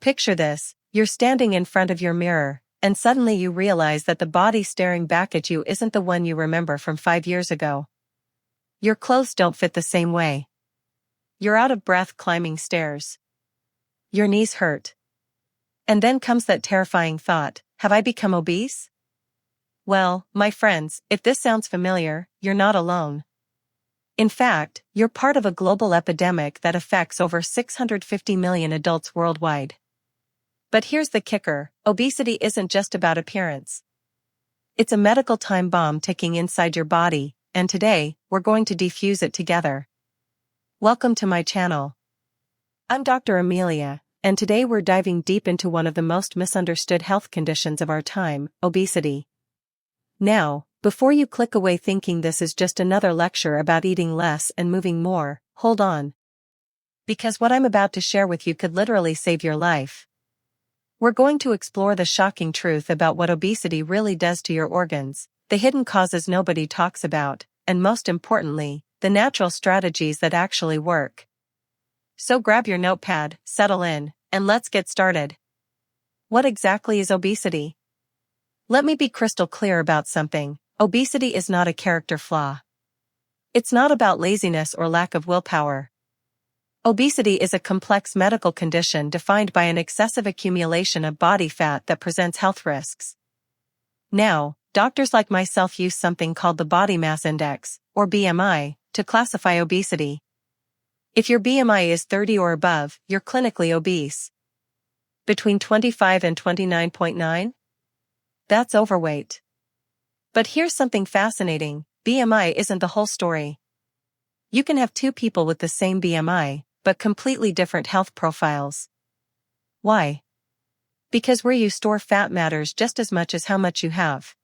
Picture this, you're standing in front of your mirror, and suddenly you realize that the body staring back at you isn't the one you remember from 5 years ago. Your clothes don't fit the same way. You're out of breath climbing stairs. Your knees hurt. And then comes that terrifying thought, have I become obese? Well, my friends, if this sounds familiar, you're not alone. In fact, you're part of a global epidemic that affects over 650 million adults worldwide. But here's the kicker, obesity isn't just about appearance. It's a medical time bomb ticking inside your body, and today, we're going to defuse it together. Welcome to my channel. I'm Dr. Emelia, and today we're diving deep into one of the most misunderstood health conditions of our time, obesity. Now, before you click away thinking this is just another lecture about eating less and moving more, hold on. Because what I'm about to share with you could literally save your life. We're going to explore the shocking truth about what obesity really does to your organs, the hidden causes nobody talks about, and most importantly, the natural strategies that actually work. So grab your notepad, settle in, and let's get started. What exactly is obesity? Let me be crystal clear about something. Obesity is not a character flaw. It's not about laziness or lack of willpower. Obesity is a complex medical condition defined by an excessive accumulation of body fat that presents health risks. Now, doctors like myself use something called the body mass index, or BMI, to classify obesity. If your BMI is 30 or above, you're clinically obese. Between 25 and 29.9? That's overweight. But here's something fascinating, BMI isn't the whole story. You can have two people with the same BMI, but completely different health profiles. Why? Because where you store fat matters just as much as how much you have.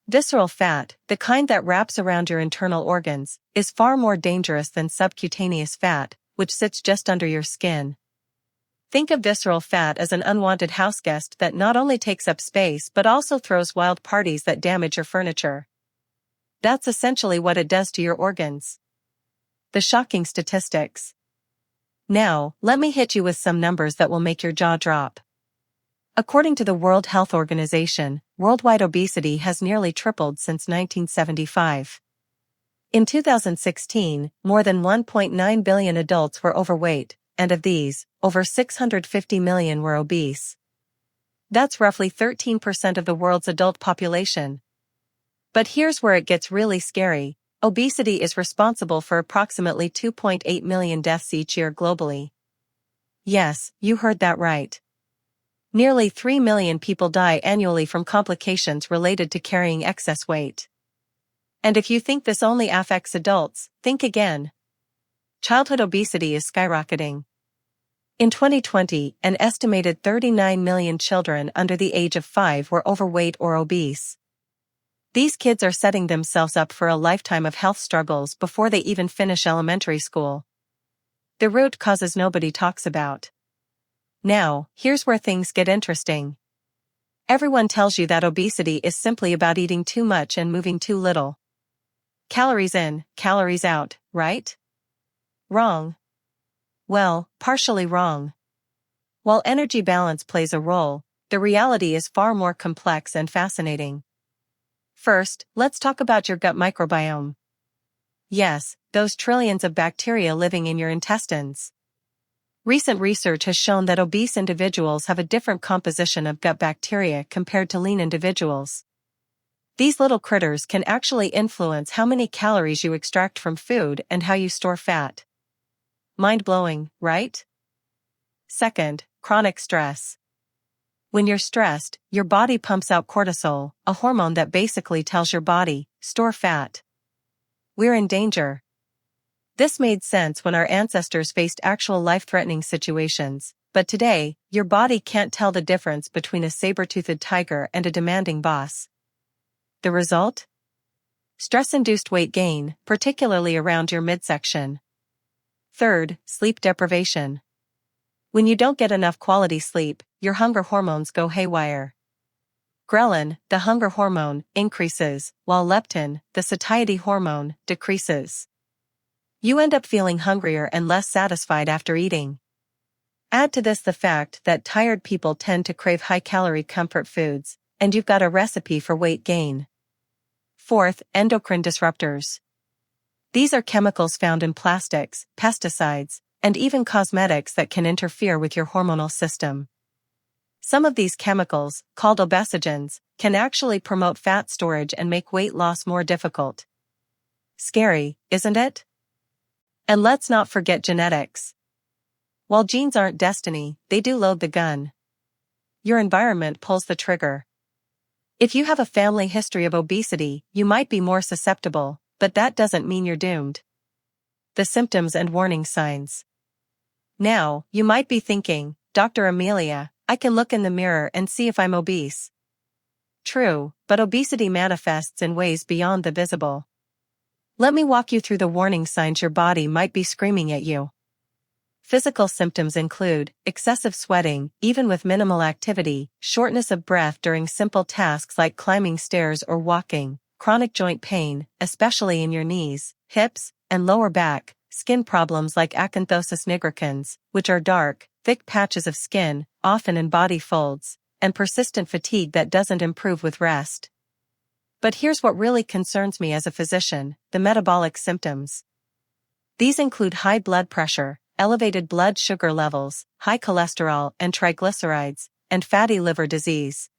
Visceral fat, the kind that wraps around your internal organs, is far more dangerous than subcutaneous fat, which sits just under your skin. Think of visceral fat as an unwanted houseguest that not only takes up space but also throws wild parties that damage your furniture. That's essentially what it does to your organs. The shocking statistics. Now, let me hit you with some numbers that will make your jaw drop. According to the World Health Organization, worldwide obesity has nearly tripled since 1975. In 2016, more than 1.9 billion adults were overweight, and of these, over 650 million were obese. That's roughly 13% of the world's adult population. But here's where it gets really scary. Obesity is responsible for approximately 2.8 million deaths each year globally. Yes, you heard that right. Nearly 3 million people die annually from complications related to carrying excess weight. And if you think this only affects adults, think again. Childhood obesity is skyrocketing. In 2020, an estimated 39 million children under the age of 5 were overweight or obese. These kids are setting themselves up for a lifetime of health struggles before they even finish elementary school. The root causes nobody talks about. Now, here's where things get interesting. Everyone tells you that obesity is simply about eating too much and moving too little. Calories in, calories out, right? Wrong. Well, partially wrong. While energy balance plays a role, the reality is far more complex and fascinating. First, let's talk about your gut microbiome. Yes, those trillions of bacteria living in your intestines. Recent research has shown that obese individuals have a different composition of gut bacteria compared to lean individuals. These little critters can actually influence how many calories you extract from food and how you store fat. Mind-blowing, right? Second, chronic stress. When you're stressed, your body pumps out cortisol, a hormone that basically tells your body, store fat. We're in danger. This made sense when our ancestors faced actual life-threatening situations, but today, your body can't tell the difference between a saber-toothed tiger and a demanding boss. The result? Stress-induced weight gain, particularly around your midsection. Third, sleep deprivation. When you don't get enough quality sleep, your hunger hormones go haywire. Ghrelin, the hunger hormone, increases, while leptin, the satiety hormone, decreases. You end up feeling hungrier and less satisfied after eating. Add to this the fact that tired people tend to crave high-calorie comfort foods, and you've got a recipe for weight gain. Fourth, endocrine disruptors. These are chemicals found in plastics, pesticides, and even cosmetics that can interfere with your hormonal system. Some of these chemicals, called obesogens, can actually promote fat storage and make weight loss more difficult. Scary, isn't it? And let's not forget genetics. While genes aren't destiny, they do load the gun. Your environment pulls the trigger. If you have a family history of obesity, you might be more susceptible, but that doesn't mean you're doomed. The symptoms and warning signs. Now, you might be thinking, Dr. Emelia, I can look in the mirror and see if I'm obese. True, but obesity manifests in ways beyond the visible. Let me walk you through the warning signs your body might be screaming at you. Physical symptoms include excessive sweating, even with minimal activity, shortness of breath during simple tasks like climbing stairs or walking, chronic joint pain, especially in your knees, hips, and lower back, skin problems like acanthosis nigricans, which are dark, thick patches of skin, often in body folds, and persistent fatigue that doesn't improve with rest. But here's what really concerns me as a physician: the metabolic symptoms. These include high blood pressure, elevated blood sugar levels, high cholesterol and triglycerides, and fatty liver disease.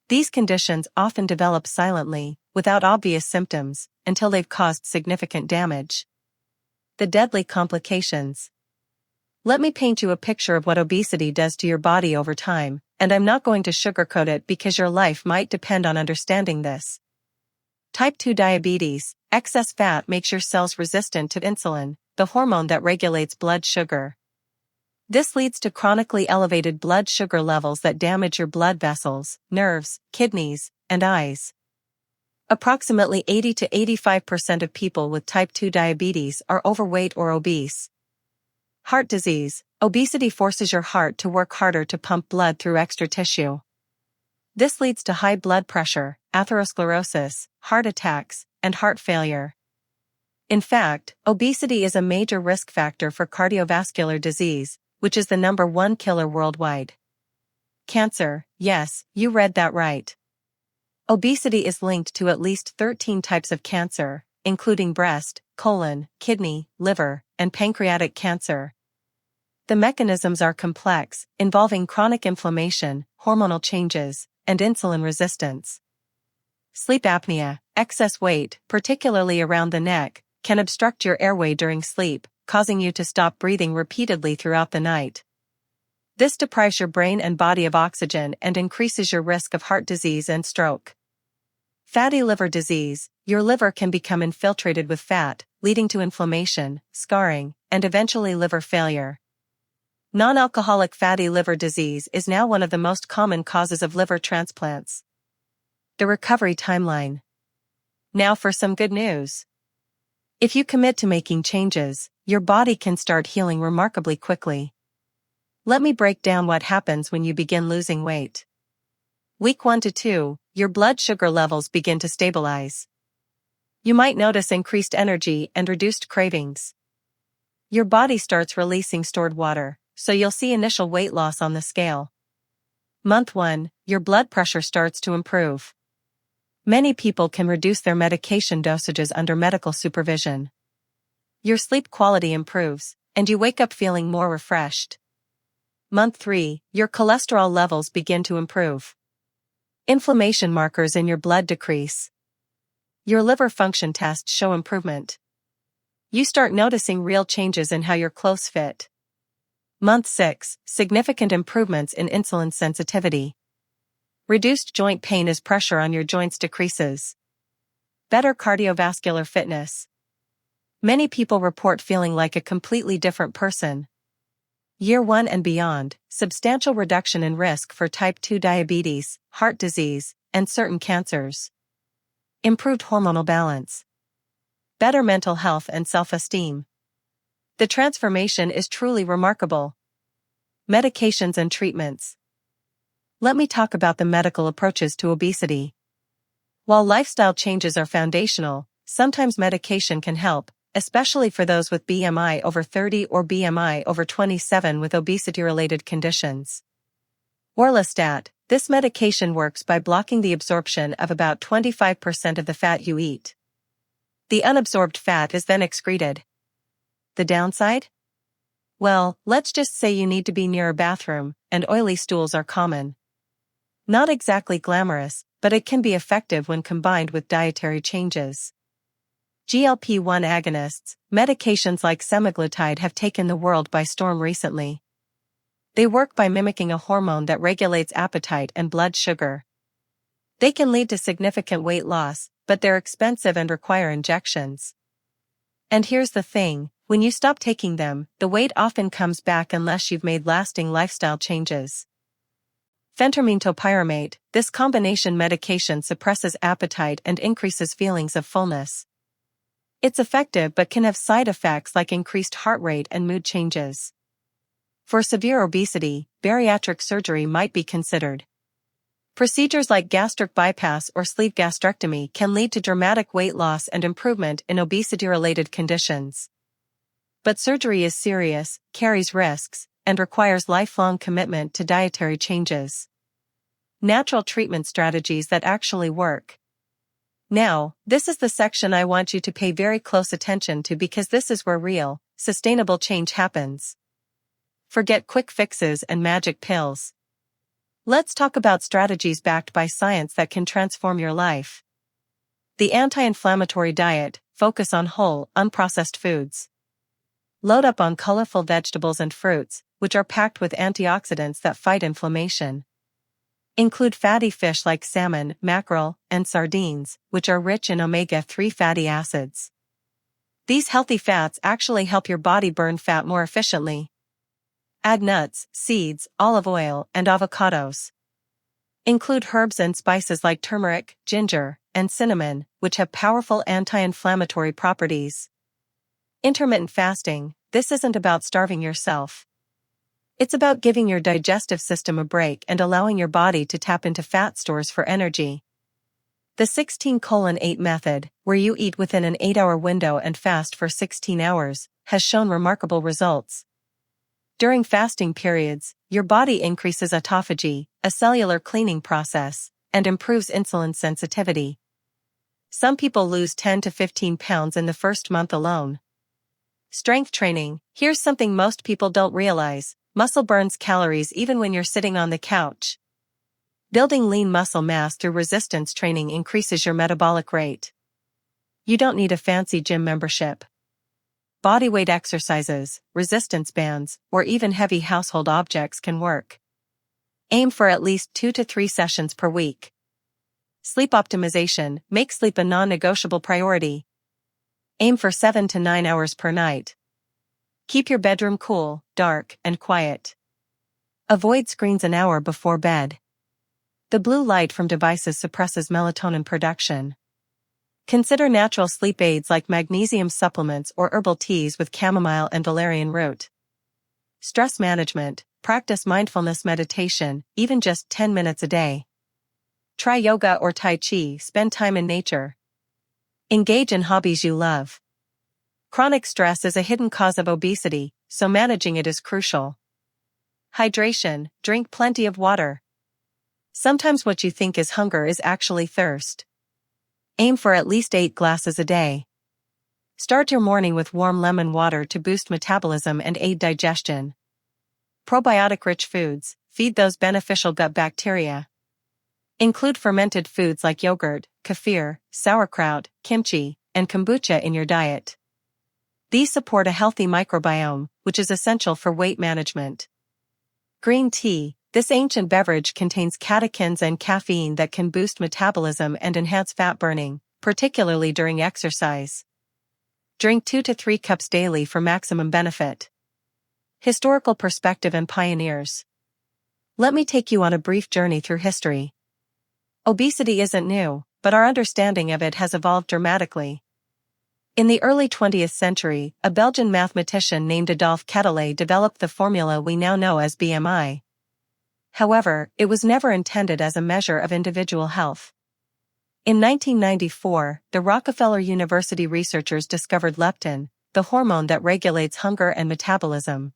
These conditions often develop silently, without obvious symptoms, until they've caused significant damage. The deadly complications. Let me paint you a picture of what obesity does to your body over time, and I'm not going to sugarcoat it because your life might depend on understanding this. Type 2 diabetes. Excess fat makes your cells resistant to insulin, the hormone that regulates blood sugar. This leads to chronically elevated blood sugar levels that damage your blood vessels, nerves, kidneys, and eyes. Approximately 80 to 85% of people with type 2 diabetes are overweight or obese. Heart disease. Obesity forces your heart to work harder to pump blood through extra tissue. This leads to high blood pressure, atherosclerosis, heart attacks, and heart failure. In fact, obesity is a major risk factor for cardiovascular disease, which is the #1 killer worldwide. Cancer. Yes, you read that right. Obesity is linked to at least 13 types of cancer, including breast, colon, kidney, liver, and pancreatic cancer. The mechanisms are complex, involving chronic inflammation, hormonal changes, and insulin resistance. Sleep apnea. Excess weight, particularly around the neck, can obstruct your airway during sleep, causing you to stop breathing repeatedly throughout the night. This deprives your brain and body of oxygen and increases your risk of heart disease and stroke. Fatty liver disease. Your liver can become infiltrated with fat, leading to inflammation, scarring, and eventually liver failure. Non-alcoholic fatty liver disease is now one of the most common causes of liver transplants. The recovery timeline. Now for some good news. If you commit to making changes, your body can start healing remarkably quickly. Let me break down what happens when you begin losing weight. Week 1 to 2, your blood sugar levels begin to stabilize. You might notice increased energy and reduced cravings. Your body starts releasing stored water, so you'll see initial weight loss on the scale. Month 1, your blood pressure starts to improve. Many people can reduce their medication dosages under medical supervision. Your sleep quality improves, and you wake up feeling more refreshed. Month 3, your cholesterol levels begin to improve. Inflammation markers in your blood decrease. Your liver function tests show improvement. You start noticing real changes in how your clothes fit. Month 6, significant improvements in insulin sensitivity. Reduced joint pain as pressure on your joints decreases. Better cardiovascular fitness. Many people report feeling like a completely different person. Year 1 and beyond, substantial reduction in risk for type 2 diabetes, heart disease, and certain cancers. Improved hormonal balance. Better mental health and self-esteem. The transformation is truly remarkable. Medications and treatments. Let me talk about the medical approaches to obesity. While lifestyle changes are foundational, sometimes medication can help, especially for those with BMI over 30 or BMI over 27 with obesity-related conditions. Orlistat, this medication works by blocking the absorption of about 25% of the fat you eat. The unabsorbed fat is then excreted. The downside? Well, let's just say you need to be near a bathroom, and oily stools are common. Not exactly glamorous, but it can be effective when combined with dietary changes. GLP-1 agonists, medications like semaglutide have taken the world by storm recently. They work by mimicking a hormone that regulates appetite and blood sugar. They can lead to significant weight loss, but they're expensive and require injections. And here's the thing, when you stop taking them, the weight often comes back unless you've made lasting lifestyle changes. Phentermine topiramate, this combination medication suppresses appetite and increases feelings of fullness. It's effective but can have side effects like increased heart rate and mood changes. For severe obesity, bariatric surgery might be considered. Procedures like gastric bypass or sleeve gastrectomy can lead to dramatic weight loss and improvement in obesity-related conditions. But surgery is serious, carries risks, and requires lifelong commitment to dietary changes. Natural treatment strategies that actually work. Now, this is the section I want you to pay very close attention to because this is where real, sustainable change happens. Forget quick fixes and magic pills. Let's talk about strategies backed by science that can transform your life. The anti-inflammatory diet, focus on whole, unprocessed foods. Load up on colorful vegetables and fruits, which are packed with antioxidants that fight inflammation. Include fatty fish like salmon, mackerel, and sardines, which are rich in omega-3 fatty acids. These healthy fats actually help your body burn fat more efficiently. Add nuts, seeds, olive oil, and avocados. Include herbs and spices like turmeric, ginger, and cinnamon, which have powerful anti-inflammatory properties. Intermittent fasting, this isn't about starving yourself. It's about giving your digestive system a break and allowing your body to tap into fat stores for energy. The 16:8 method, where you eat within an 8-hour window and fast for 16 hours, has shown remarkable results. During fasting periods, your body increases autophagy, a cellular cleaning process, and improves insulin sensitivity. Some people lose 10 to 15 pounds in the first month alone. Strength training, here's something most people don't realize. Muscle burns calories even when you're sitting on the couch. Building lean muscle mass through resistance training increases your metabolic rate. You don't need a fancy gym membership. Bodyweight exercises, resistance bands, or even heavy household objects can work. Aim for at least 2 to 3 sessions per week. Sleep optimization, make sleep a non-negotiable priority. Aim for 7 to 9 hours per night. Keep your bedroom cool, dark, and quiet. Avoid screens an hour before bed. The blue light from devices suppresses melatonin production. Consider natural sleep aids like magnesium supplements or herbal teas with chamomile and valerian root. Stress management, practice mindfulness meditation, even just 10 minutes a day. Try yoga or tai chi, spend time in nature. Engage in hobbies you love. Chronic stress is a hidden cause of obesity, so managing it is crucial. Hydration, drink plenty of water. Sometimes what you think is hunger is actually thirst. Aim for at least 8 glasses a day. Start your morning with warm lemon water to boost metabolism and aid digestion. Probiotic-rich foods, feed those beneficial gut bacteria. Include fermented foods like yogurt, kefir, sauerkraut, kimchi, and kombucha in your diet. These support a healthy microbiome, which is essential for weight management. Green tea, this ancient beverage contains catechins and caffeine that can boost metabolism and enhance fat burning, particularly during exercise. Drink 2 to 3 cups daily for maximum benefit. Historical perspective and pioneers. Let me take you on a brief journey through history. Obesity isn't new, but our understanding of it has evolved dramatically. In the early 20th century, a Belgian mathematician named Adolphe Quetelet developed the formula we now know as BMI. However, it was never intended as a measure of individual health. In 1994, the Rockefeller University researchers discovered leptin, the hormone that regulates hunger and metabolism.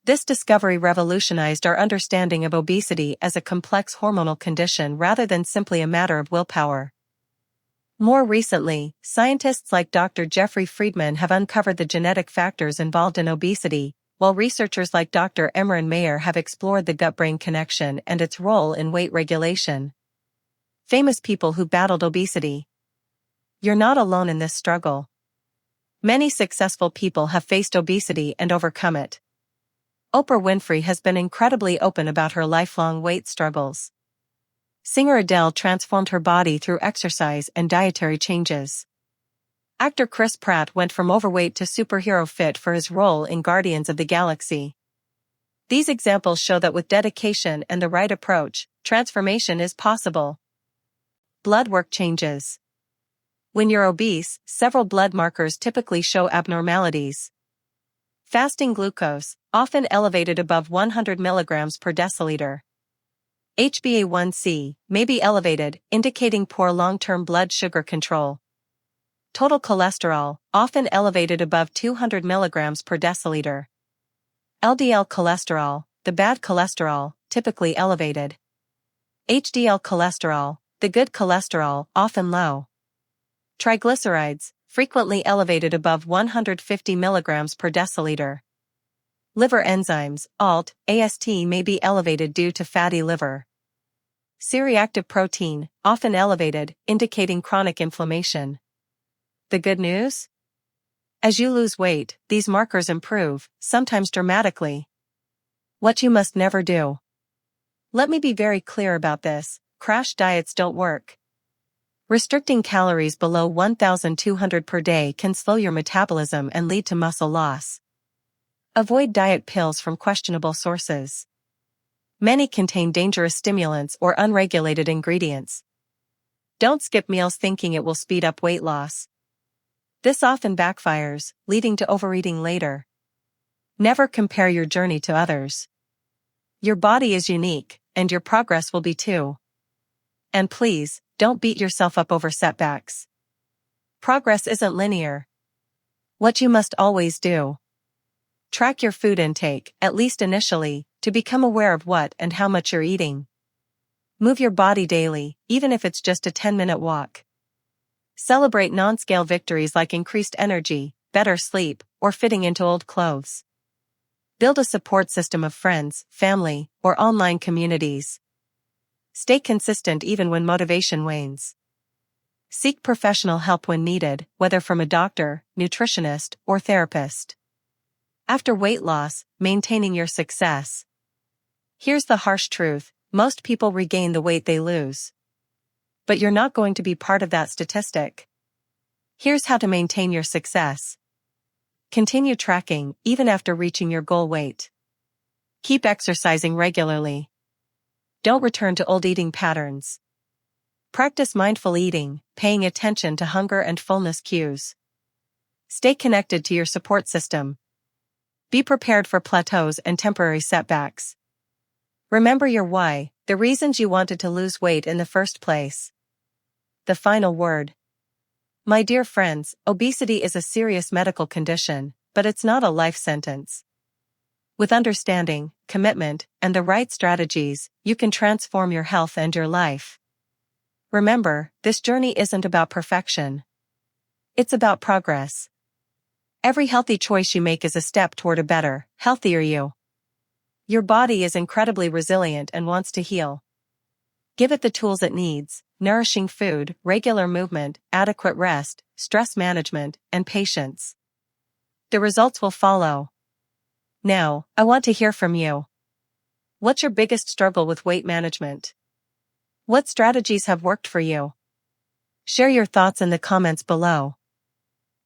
This discovery revolutionized our understanding of obesity as a complex hormonal condition rather than simply a matter of willpower. More recently, scientists like Dr. Jeffrey Friedman have uncovered the genetic factors involved in obesity, while researchers like Dr. Emelia have explored the gut-brain connection and its role in weight regulation. Famous people who battled obesity. You're not alone in this struggle. Many successful people have faced obesity and overcome it. Oprah Winfrey has been incredibly open about her lifelong weight struggles. Singer Adele transformed her body through exercise and dietary changes. Actor Chris Pratt went from overweight to superhero fit for his role in Guardians of the Galaxy. These examples show that with dedication and the right approach, transformation is possible. Blood work changes. When you're obese, several blood markers typically show abnormalities. Fasting glucose, often elevated above 100 mg per deciliter. HbA1c, may be elevated, indicating poor long-term blood sugar control. Total cholesterol, often elevated above 200 mg per deciliter. LDL cholesterol, the bad cholesterol, typically elevated. HDL cholesterol, the good cholesterol, often low. Triglycerides, frequently elevated above 150 mg per deciliter. Liver enzymes, ALT, AST may be elevated due to fatty liver. C-reactive protein, often elevated, indicating chronic inflammation. The good news? As you lose weight, these markers improve, sometimes dramatically. What you must never do. Let me be very clear about this: crash diets don't work. Restricting calories below 1,200 per day can slow your metabolism and lead to muscle loss. Avoid diet pills from questionable sources. Many contain dangerous stimulants or unregulated ingredients. Don't skip meals thinking it will speed up weight loss. This often backfires, leading to overeating later. Never compare your journey to others. Your body is unique, and your progress will be too. And please, don't beat yourself up over setbacks. Progress isn't linear. What you must always do: track your food intake, at least initially, to become aware of what and how much you're eating. Move your body daily, even if it's just a 10-minute walk. Celebrate non-scale victories like increased energy, better sleep, or fitting into old clothes. Build a support system of friends, family, or online communities. Stay consistent even when motivation wanes. Seek professional help when needed, whether from a doctor, nutritionist, or therapist. After weight loss, maintaining your success. Here's the harsh truth: most people regain the weight they lose. But you're not going to be part of that statistic. Here's how to maintain your success. Continue tracking, even after reaching your goal weight. Keep exercising regularly. Don't return to old eating patterns. Practice mindful eating, paying attention to hunger and fullness cues. Stay connected to your support system. Be prepared for plateaus and temporary setbacks. Remember your why, the reasons you wanted to lose weight in the first place. The final word. My dear friends, obesity is a serious medical condition, but it's not a life sentence. With understanding, commitment, and the right strategies, you can transform your health and your life. Remember, this journey isn't about perfection. It's about progress. Every healthy choice you make is a step toward a better, healthier you. Your body is incredibly resilient and wants to heal. Give it the tools it needs: nourishing food, regular movement, adequate rest, stress management, and patience. The results will follow. Now, I want to hear from you. What's your biggest struggle with weight management? What strategies have worked for you? Share your thoughts in the comments below.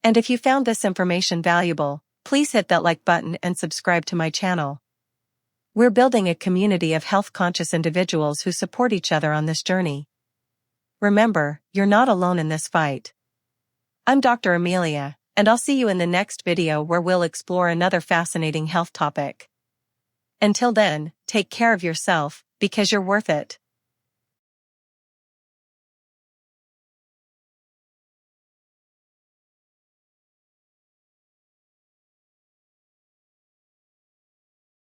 And if you found this information valuable, please hit that like button and subscribe to my channel. We're building a community of health-conscious individuals who support each other on this journey. Remember, you're not alone in this fight. I'm Dr. Emelia, and I'll see you in the next video where we'll explore another fascinating health topic. Until then, take care of yourself, because you're worth it.